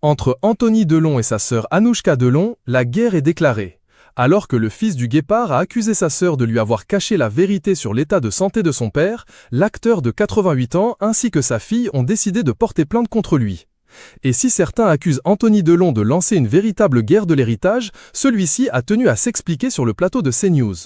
Entre Anthony Delon et sa sœur Anouchka Delon, la guerre est déclarée. Alors que le fils du guépard a accusé sa sœur de lui avoir caché la vérité sur l'état de santé de son père, l'acteur de 88 ans ainsi que sa fille ont décidé de porter plainte contre lui. Et si certains accusent Anthony Delon de lancer une véritable guerre de l'héritage, celui-ci a tenu à s'expliquer sur le plateau de CNews.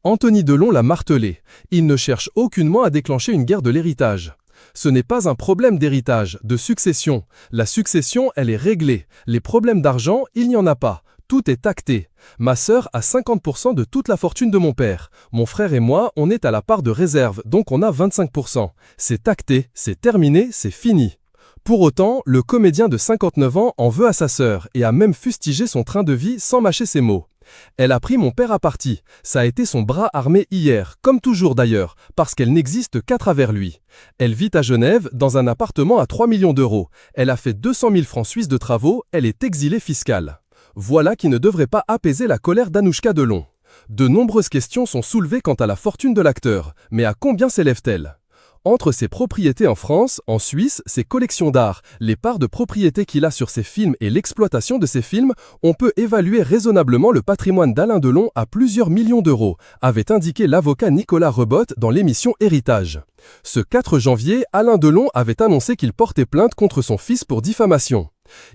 Anthony Delon l'a martelé. Il ne cherche aucunement à déclencher une guerre de l'héritage. Ce n'est pas un problème d'héritage, de succession. La succession, elle est réglée. Les problèmes d'argent, il n'y en a pas. Tout est acté. Ma sœur a 50% de toute la fortune de mon père. Mon frère et moi, on est à la part de réserve, donc on a 25%. C'est acté, c'est terminé, c'est fini. Pour autant, le comédien de 59 ans en veut à sa sœur et a même fustigé son train de vie sans mâcher ses mots. Elle a pris mon père à partie. Ça a été son bras armé hier, comme toujours d'ailleurs, parce qu'elle n'existe qu'à travers lui. Elle vit à Genève, dans un appartement à 3 millions d'euros. Elle a fait 200 000 francs suisses de travaux, elle est exilée fiscale. Voilà qui ne devrait pas apaiser la colère d'Anouchka Delon. De nombreuses questions sont soulevées quant à la fortune de l'acteur, mais à combien s'élève-t-elle ? Entre ses propriétés en France, en Suisse, ses collections d'art, les parts de propriété qu'il a sur ses films et l'exploitation de ses films, on peut évaluer raisonnablement le patrimoine d'Alain Delon à plusieurs millions d'euros, avait indiqué l'avocat Nicolas Rebotte dans l'émission Héritage. Ce 4 janvier, Alain Delon avait annoncé qu'il portait plainte contre son fils pour diffamation.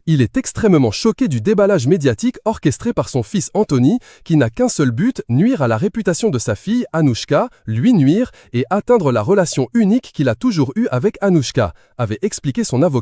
Il est extrêmement choqué du déballage médiatique orchestré par son fils Anthony, qui n'a qu'un seul but, nuire à la réputation de sa fille Anouchka, lui nuire et atteindre la relation unique qu'il a toujours eue avec Anouchka, avait expliqué son avocat.